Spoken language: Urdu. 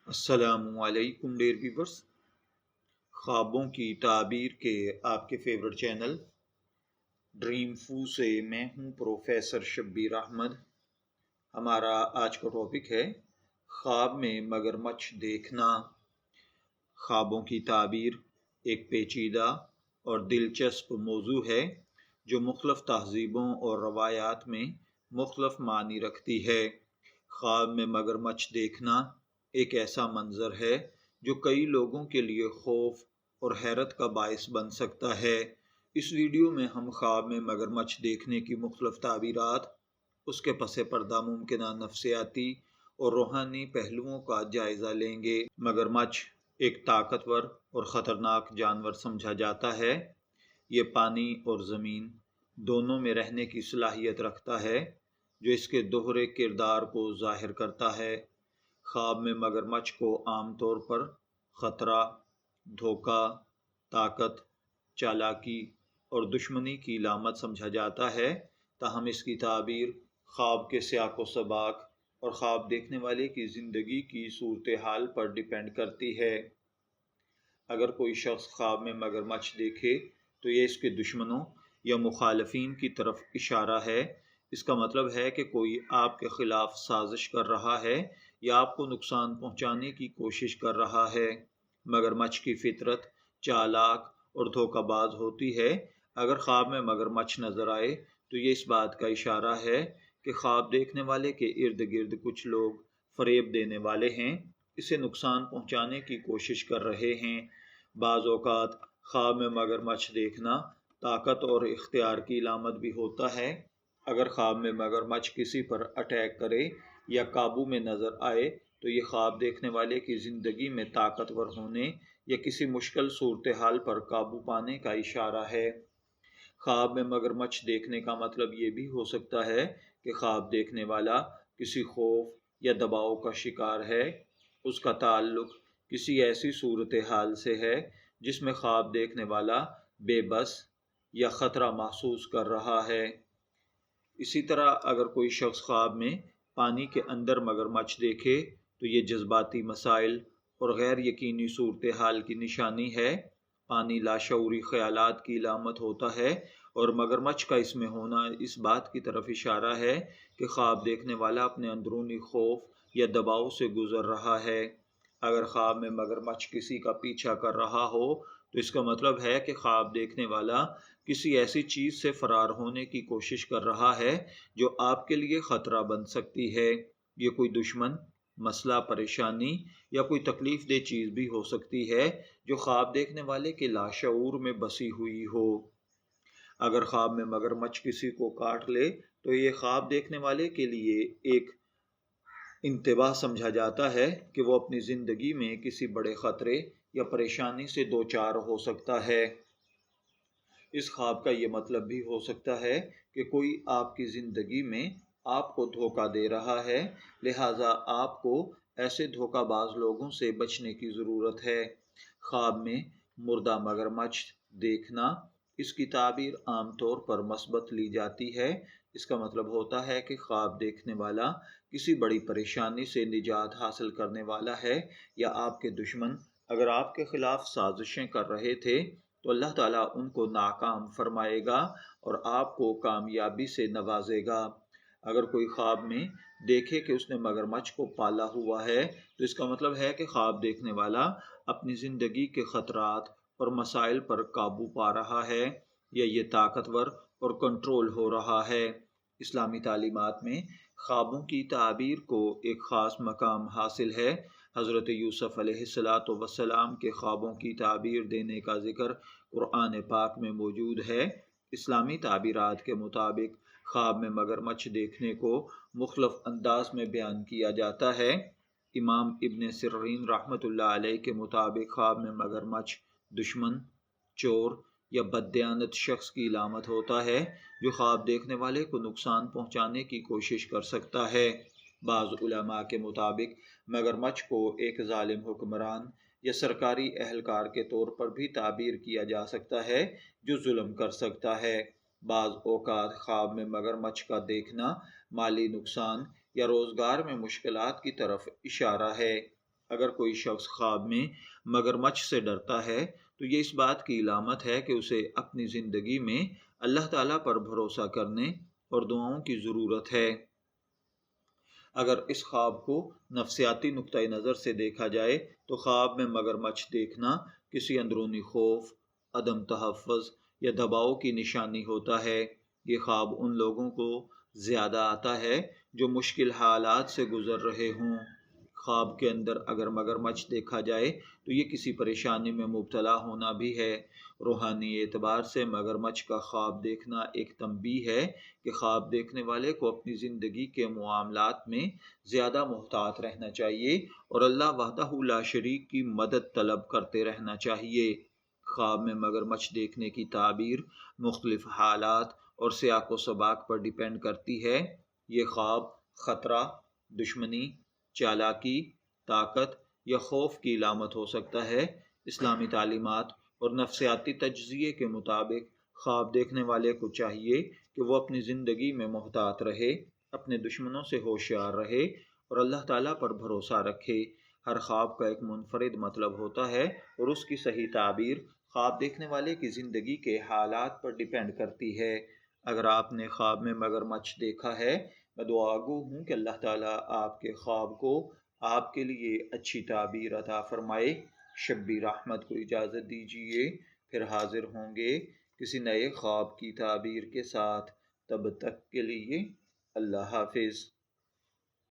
السلام علیکم ڈیئر ویورس، خوابوں کی تعبیر کے آپ کے فیورٹ چینل ڈریم فو سے میں ہوں پروفیسر شبیر احمد۔ ہمارا آج کا ٹاپک ہے خواب میں مگرمچھ دیکھنا۔ خوابوں کی تعبیر ایک پیچیدہ اور دلچسپ موضوع ہے جو مختلف تہذیبوں اور روایات میں مختلف معنی رکھتی ہے۔ خواب میں مگرمچھ دیکھنا ایک ایسا منظر ہے جو کئی لوگوں کے لیے خوف اور حیرت کا باعث بن سکتا ہے۔ اس ویڈیو میں ہم خواب میں مگرمچھ دیکھنے کی مختلف تعبیرات، اس کے پس پردہ ممکنہ نفسیاتی اور روحانی پہلوؤں کا جائزہ لیں گے۔ مگرمچھ ایک طاقتور اور خطرناک جانور سمجھا جاتا ہے۔ یہ پانی اور زمین دونوں میں رہنے کی صلاحیت رکھتا ہے، جو اس کے دوہرے کردار کو ظاہر کرتا ہے۔ خواب میں مگرمچھ کو عام طور پر خطرہ، دھوکہ، طاقت، چالاکی اور دشمنی کی علامت سمجھا جاتا ہے، تاہم اس کی تعبیر خواب کے سیاق و سباق اور خواب دیکھنے والے کی زندگی کی صورتحال پر ڈیپینڈ کرتی ہے۔ اگر کوئی شخص خواب میں مگرمچھ دیکھے تو یہ اس کے دشمنوں یا مخالفین کی طرف اشارہ ہے۔ اس کا مطلب ہے کہ کوئی آپ کے خلاف سازش کر رہا ہے یا آپ کو نقصان پہنچانے کی کوشش کر رہا ہے۔ مگرمچھ کی فطرت چالاک اور دھوکہ باز ہوتی ہے۔ اگر خواب میں مگرمچھ نظر آئے تو یہ اس بات کا اشارہ ہے کہ خواب دیکھنے والے کے ارد گرد کچھ لوگ فریب دینے والے ہیں، اسے نقصان پہنچانے کی کوشش کر رہے ہیں۔ بعض اوقات خواب میں مگرمچھ دیکھنا طاقت اور اختیار کی علامت بھی ہوتا ہے۔ اگر خواب میں مگرمچھ کسی پر اٹیک کرے یا قابو میں نظر آئے تو یہ خواب دیکھنے والے کی زندگی میں طاقتور ہونے یا کسی مشکل صورتحال پر قابو پانے کا اشارہ ہے۔ خواب میں مگرمچھ دیکھنے کا مطلب یہ بھی ہو سکتا ہے کہ خواب دیکھنے والا کسی خوف یا دباؤ کا شکار ہے۔ اس کا تعلق کسی ایسی صورتحال سے ہے جس میں خواب دیکھنے والا بے بس یا خطرہ محسوس کر رہا ہے۔ اسی طرح اگر کوئی شخص خواب میں پانی کے اندر مگرمچھ دیکھے تو یہ جذباتی مسائل اور غیر یقینی صورتحال کی نشانی ہے۔ پانی لاشعوری خیالات کی علامت ہوتا ہے اور مگرمچھ کا اس میں ہونا اس بات کی طرف اشارہ ہے کہ خواب دیکھنے والا اپنے اندرونی خوف یا دباؤ سے گزر رہا ہے۔ اگر خواب میں مگرمچھ کسی کا پیچھا کر رہا ہو تو اس کا مطلب ہے کہ خواب دیکھنے والا کسی ایسی چیز سے فرار ہونے کی کوشش کر رہا ہے جو آپ کے لیے خطرہ بن سکتی ہے۔ یہ کوئی دشمن، مسئلہ، پریشانی یا کوئی تکلیف دہ چیز بھی ہو سکتی ہے جو خواب دیکھنے والے کے لاشعور میں بسی ہوئی ہو۔ اگر خواب میں مگرمچھ کسی کو کاٹ لے تو یہ خواب دیکھنے والے کے لیے ایک انتباہ سمجھا جاتا ہے کہ وہ اپنی زندگی میں کسی بڑے خطرے یا پریشانی سے دوچار ہو سکتا ہے۔ اس خواب کا یہ مطلب بھی ہو سکتا ہے کہ کوئی آپ کی زندگی میں آپ کو دھوکہ دے رہا ہے، لہٰذا آپ کو ایسے دھوکہ باز لوگوں سے بچنے کی ضرورت ہے۔ خواب میں مردہ مگرمچھ دیکھنا، اس کی تعبیر عام طور پر مثبت لی جاتی ہے۔ اس کا مطلب ہوتا ہے کہ خواب دیکھنے والا کسی بڑی پریشانی سے نجات حاصل کرنے والا ہے، یا آپ کے دشمن اگر آپ کے خلاف سازشیں کر رہے تھے تو اللہ تعالیٰ ان کو ناکام فرمائے گا اور آپ کو کامیابی سے نوازے گا۔ اگر کوئی خواب میں دیکھے کہ اس نے مگرمچھ کو پالا ہوا ہے تو اس کا مطلب ہے کہ خواب دیکھنے والا اپنی زندگی کے خطرات اور مسائل پر قابو پا رہا ہے یا یہ طاقتور اور کنٹرول ہو رہا ہے۔ اسلامی تعلیمات میں خوابوں کی تعبیر کو ایک خاص مقام حاصل ہے۔ حضرت یوسف علیہ السلام کے خوابوں کی تعبیر دینے کا ذکر قرآن پاک میں موجود ہے۔ اسلامی تعبیرات کے مطابق خواب میں مگرمچھ دیکھنے کو مختلف انداز میں بیان کیا جاتا ہے۔ امام ابن سیرین رحمۃ اللہ علیہ کے مطابق خواب میں مگرمچھ دشمن، چور یا بددیانت شخص کی علامت ہوتا ہے جو خواب دیکھنے والے کو نقصان پہنچانے کی کوشش کر سکتا ہے۔ بعض علماء کے مطابق مگرمچھ کو ایک ظالم حکمران یا سرکاری اہلکار کے طور پر بھی تعبیر کیا جا سکتا ہے جو ظلم کر سکتا ہے۔ بعض اوقات خواب میں مگرمچھ کا دیکھنا مالی نقصان یا روزگار میں مشکلات کی طرف اشارہ ہے۔ اگر کوئی شخص خواب میں مگرمچھ سے ڈرتا ہے تو یہ اس بات کی علامت ہے کہ اسے اپنی زندگی میں اللہ تعالیٰ پر بھروسہ کرنے اور دعاؤں کی ضرورت ہے۔ اگر اس خواب کو نفسیاتی نقطۂ نظر سے دیکھا جائے تو خواب میں مگرمچھ دیکھنا کسی اندرونی خوف، عدم تحفظ یا دباؤ کی نشانی ہوتا ہے۔ یہ خواب ان لوگوں کو زیادہ آتا ہے جو مشکل حالات سے گزر رہے ہوں۔ خواب کے اندر اگر مگرمچھ دیکھا جائے تو یہ کسی پریشانی میں مبتلا ہونا بھی ہے۔ روحانی اعتبار سے مگرمچھ کا خواب دیکھنا ایک تنبیہ ہے کہ خواب دیکھنے والے کو اپنی زندگی کے معاملات میں زیادہ محتاط رہنا چاہیے اور اللہ وحدہ لا شریک کی مدد طلب کرتے رہنا چاہیے۔ خواب میں مگرمچھ دیکھنے کی تعبیر مختلف حالات اور سیاق و سباق پر ڈیپینڈ کرتی ہے۔ یہ خواب خطرہ، دشمنی، چالاکی، طاقت یا خوف کی علامت ہو سکتا ہے۔ اسلامی تعلیمات اور نفسیاتی تجزیے کے مطابق خواب دیکھنے والے کو چاہیے کہ وہ اپنی زندگی میں محتاط رہے، اپنے دشمنوں سے ہوشیار رہے اور اللہ تعالیٰ پر بھروسہ رکھے۔ ہر خواب کا ایک منفرد مطلب ہوتا ہے اور اس کی صحیح تعبیر خواب دیکھنے والے کی زندگی کے حالات پر ڈیپینڈ کرتی ہے۔ اگر آپ نے خواب میں مگرمچھ دیکھا ہے، میں دعا گو ہوں کہ اللہ تعالیٰ آپ کے خواب کو آپ کے لیے اچھی تعبیر عطا فرمائے۔ شبیر احمد کو اجازت دیجیے، پھر حاضر ہوں گے کسی نئے خواب کی تعبیر کے ساتھ۔ تب تک کے لیے اللہ حافظ۔